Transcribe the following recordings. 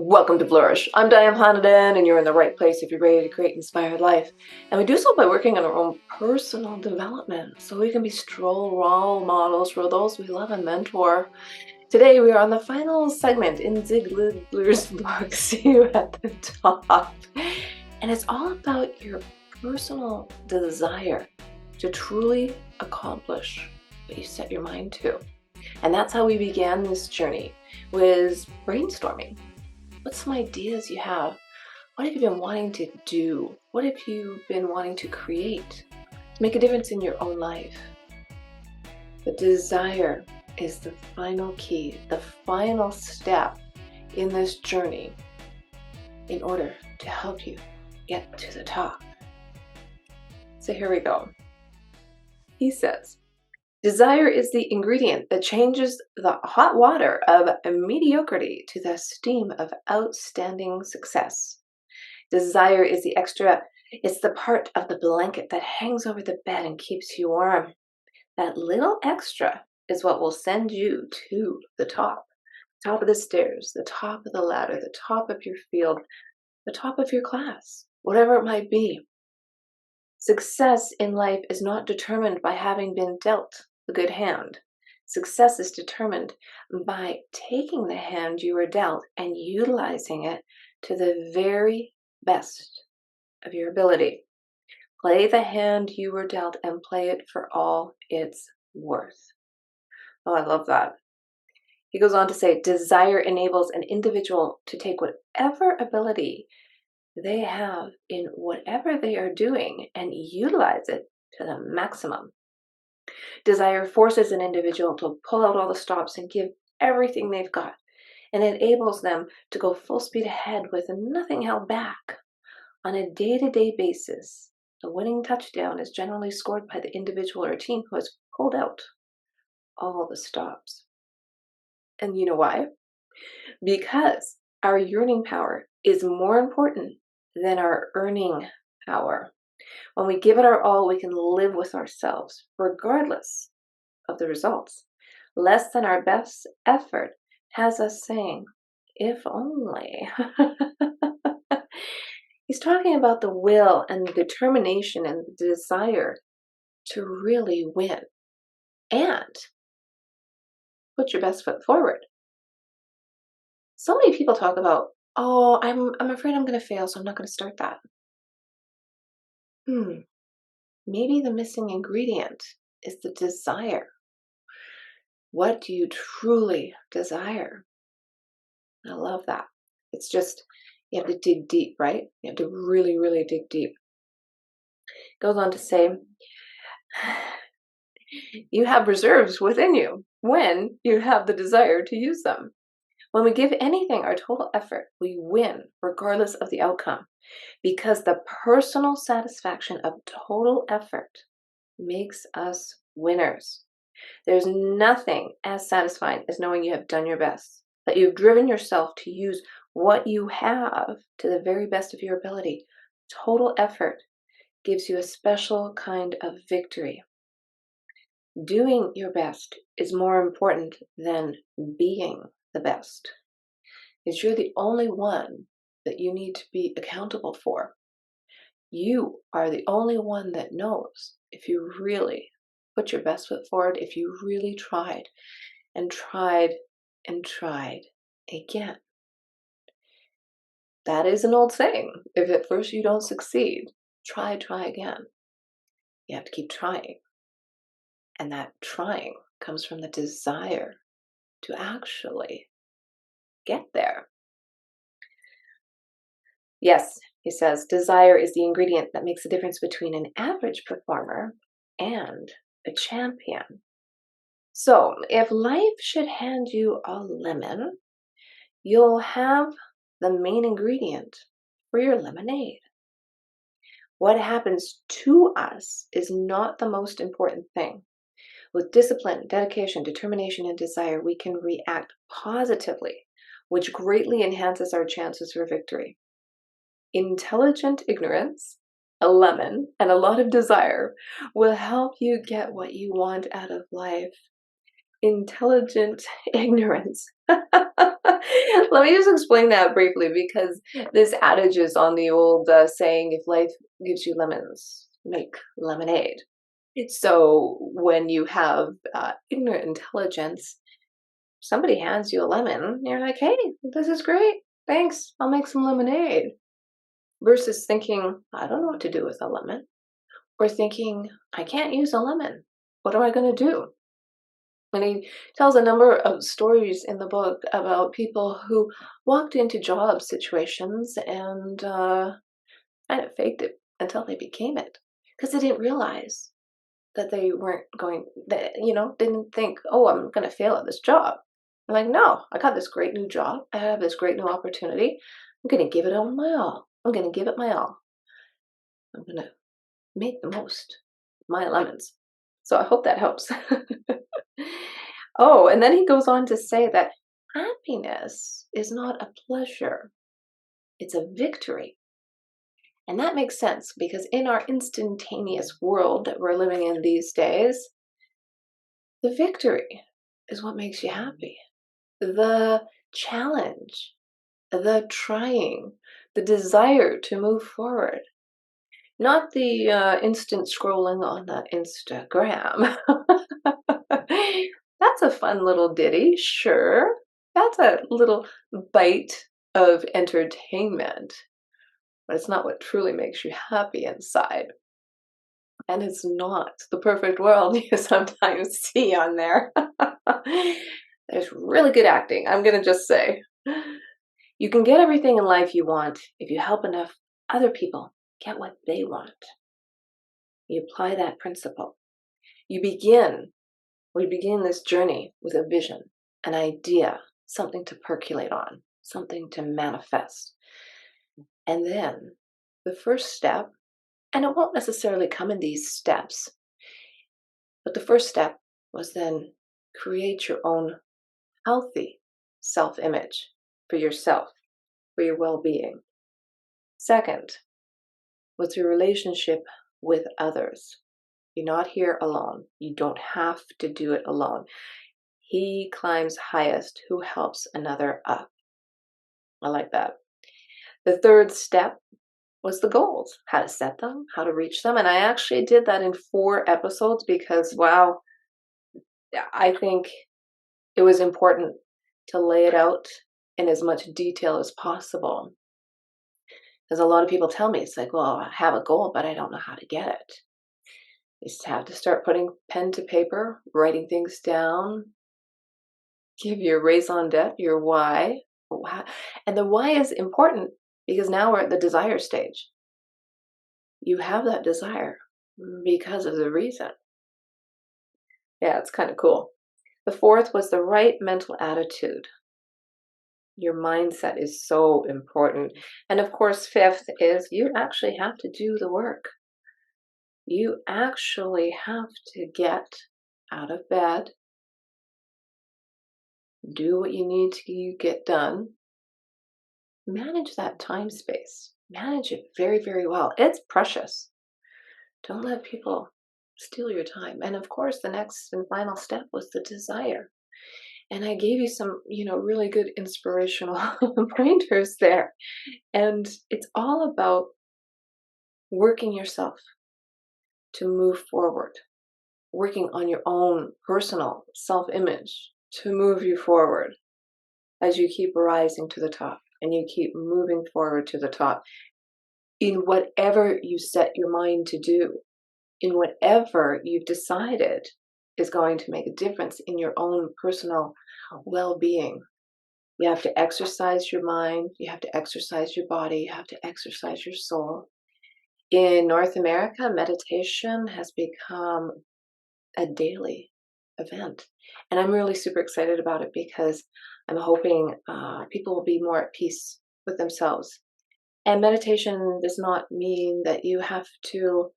Welcome to Flourish. I'm Diane Hanadan, and you're in the right place if you're ready to create inspired life. And we do so by working on our own personal development so we can be strong role models for those we love and mentor. Today, we are on the final segment in Zig Ziglar's book, See You at the Top. And it's all about your personal desire to truly accomplish what you set your mind to. And that's how we began this journey, was brainstorming. What's some ideas you have? What have you been wanting to do? What have you been wanting to create to make a difference in your own life? The desire is the final key, the final step in this journey in order to help you get to the top. So here we go. He says, desire is the ingredient that changes the hot water of mediocrity to the steam of outstanding success. Desire is the extra, it's the part of the blanket that hangs over the bed and keeps you warm. That little extra is what will send you to the top of the stairs, the top of the ladder, the top of your field, the top of your class, whatever it might be. Success in life is not determined by having been dealt a good hand. Success is determined by taking the hand you were dealt and utilizing it to the very best of your ability. Play the hand you were dealt and play it for all it's worth. Oh, I love that. He goes on to say, desire enables an individual to take whatever ability they have in whatever they are doing and utilize it to the maximum. Desire forces an individual to pull out all the stops and give everything they've got, and enables them to go full speed ahead with nothing held back. On a day-to-day basis, the winning touchdown is generally scored by the individual or team who has pulled out all the stops. And you know why? Because our yearning power is more important than our earning power. When we give it our all, we can live with ourselves, regardless of the results. Less than our best effort has us saying, if only. He's talking about the will and the determination and the desire to really win and put your best foot forward. So many people talk about, oh, I'm afraid I'm going to fail, so I'm not going to start that. Maybe the missing ingredient is the desire. What do you truly desire? I love that. It's just, you have to dig deep, right? You have to really, really dig deep. Goes on to say, you have reserves within you when you have the desire to use them. When we give anything our total effort, we win regardless of the outcome, because the personal satisfaction of total effort makes us winners. There's nothing as satisfying as knowing you have done your best, that you've driven yourself to use what you have to the very best of your ability. Total effort gives you a special kind of victory. Doing your best is more important than being the best, because you're the only one that you need to be accountable for. You are the only one that knows if you really put your best foot forward, if you really tried and tried and tried again. That is an old saying. If at first you don't succeed, try again. You have to keep trying. And that trying comes from the desire to actually get there. Yes, he says, desire is the ingredient that makes the difference between an average performer and a champion. So, if life should hand you a lemon, you'll have the main ingredient for your lemonade. What happens to us is not the most important thing. With discipline, dedication, determination, and desire, we can react positively, which greatly enhances our chances for victory. Intelligent ignorance, a lemon, and a lot of desire will help you get what you want out of life. Intelligent ignorance Let me just explain that briefly because this adage is on the old saying, if life gives you lemons, make lemonade. So when you have ignorant intelligence, somebody hands you a lemon, and you're like, hey, this is great. Thanks. I'll make some lemonade. Versus thinking, I don't know what to do with a lemon. Or thinking, I can't use a lemon. What am I going to do? And he tells a number of stories in the book about people who walked into job situations and kind of faked it until they became it because they didn't realize that they weren't going, that, didn't think, oh, I'm going to fail at this job. I'm like, no, I got this great new job. I have this great new opportunity. I'm going to give it all my all. I'm going to give it my all. I'm going to make the most of my lemons. So I hope that helps. Oh, and then he goes on to say that happiness is not a pleasure, it's a victory. And that makes sense because in our instantaneous world that we're living in these days, the victory is what makes you happy. The challenge, the trying, the desire to move forward, not the instant scrolling on the Instagram. That's a fun little ditty, sure. That's a little bite of entertainment, but it's not what truly makes you happy inside. And it's not the perfect world you sometimes see on there. There's really good acting, I'm gonna just say. You can get everything in life you want if you help enough other people get what they want. You apply that principle. You begin We begin this journey with a vision, an idea, something to percolate on, something to manifest. And then the first step, and it won't necessarily come in these steps, but the first step was then create your own healthy self image for yourself, for your well being. Second was your relationship with others. You're not here alone. You don't have to do it alone. He climbs highest who helps another up. I like that. The third step was the goals, how to set them, how to reach them. And I actually did that in 4 episodes because, wow, I think it was important to lay it out in as much detail as possible. Because a lot of people tell me, it's like, well, I have a goal, but I don't know how to get it. You just have to start putting pen to paper, writing things down, give your raison d'etre, your why. And the why is important because now we're at the desire stage. You have that desire because of the reason. Yeah, it's kind of cool. The fourth was the right mental attitude. Your mindset is so important. And of course, fifth is you actually have to do the work. You actually have to get out of bed, do what you need to get done, manage that time space, manage it very, very well. It's precious. Don't let people steal your time. And of course, the next and final step was the desire. And I gave you some, really good inspirational pointers there. And it's all about working yourself to move forward, working on your own personal self image to move you forward as you keep rising to the top and you keep moving forward to the top in whatever you set your mind to do, in whatever you've decided is going to make a difference in your own personal well-being. You have to exercise your mind, you have to exercise your body, you have to exercise your soul. In North America, meditation has become a daily event. And I'm really super excited about it because I'm hoping people will be more at peace with themselves. And meditation does not mean that you have to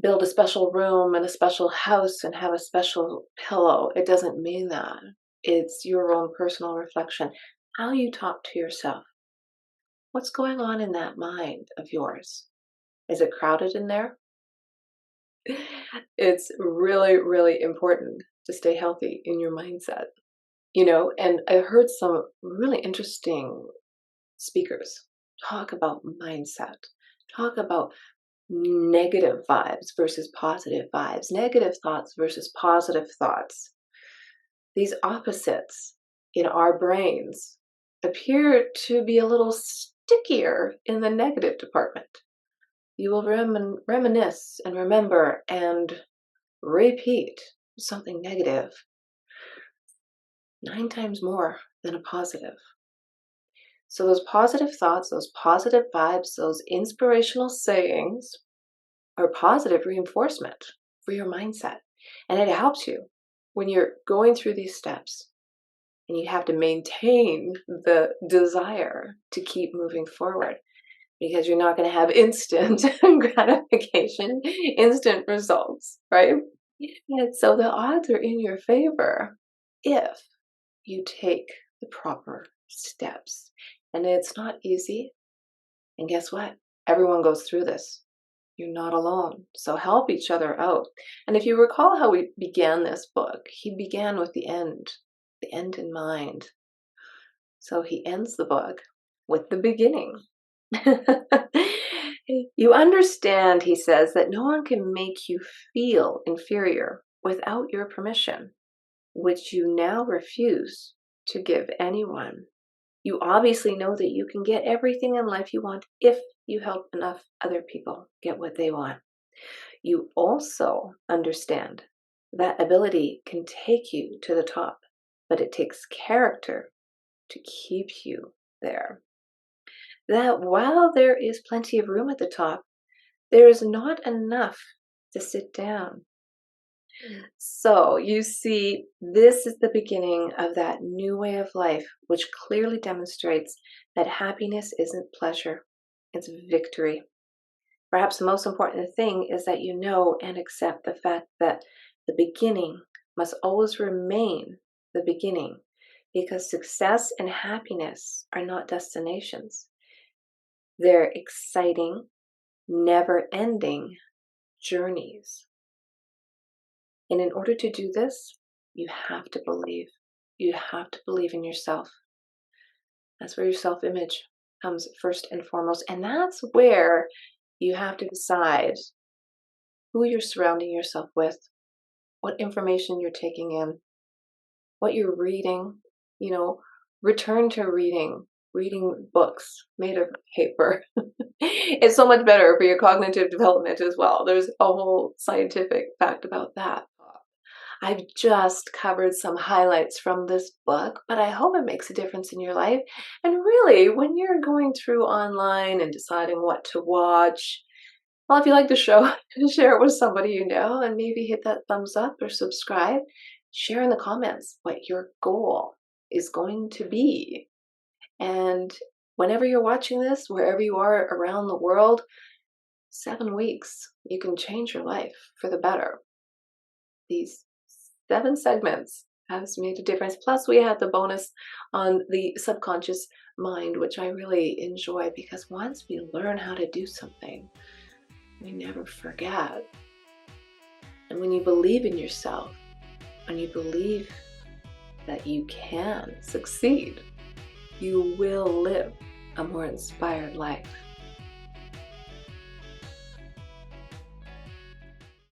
build a special room and a special house and have a special pillow. It doesn't mean that. It's your own personal reflection. How you talk to yourself. What's going on in that mind of yours? Is it crowded in there? It's really, really important to stay healthy in your mindset. And I heard some really interesting speakers talk about mindset, talk about negative vibes versus positive vibes, negative thoughts versus positive thoughts. These opposites in our brains appear to be a little stickier in the negative department. You will reminisce and remember and repeat something negative 9 times more than a positive. So those positive thoughts, those positive vibes, those inspirational sayings are positive reinforcement for your mindset. And it helps you when you're going through these steps and you have to maintain the desire to keep moving forward, because you're not going to have instant gratification, instant results, right? And so the odds are in your favor if you take the proper steps. And it's not easy. And guess what? Everyone goes through this. You're not alone. So help each other out. And if you recall how we began this book, he began with the end in mind. So he ends the book with the beginning. You understand, he says, that no one can make you feel inferior without your permission, which you now refuse to give anyone. You obviously know that you can get everything in life you want if you help enough other people get what they want. You also understand that ability can take you to the top, but it takes character to keep you there. That while there is plenty of room at the top, there is not enough to sit down. So you see, this is the beginning of that new way of life, which clearly demonstrates that happiness isn't pleasure, it's victory. Perhaps the most important thing is that you know and accept the fact that the beginning must always remain the beginning, because success and happiness are not destinations. They're exciting, never-ending journeys. And in order to do this, you have to believe. You have to believe in yourself. That's where your self-image comes first and foremost. And that's where you have to decide who you're surrounding yourself with, what information you're taking in, what you're reading. Return to reading books made of paper. It's so much better for your cognitive development as well. There's a whole scientific fact about that. I've just covered some highlights from this book, but I hope it makes a difference in your life. And really, when you're going through online and deciding what to watch, well, if you like the show, share it with somebody you know, and maybe hit that thumbs up or subscribe. Share in the comments what your goal is going to be. And whenever you're watching this, wherever you are around the world, 7 weeks, you can change your life for the better. These 7 segments has made a difference. Plus, we had the bonus on the subconscious mind, which I really enjoy, because once we learn how to do something, we never forget. And when you believe in yourself, and you believe that you can succeed, you will live a more inspired life.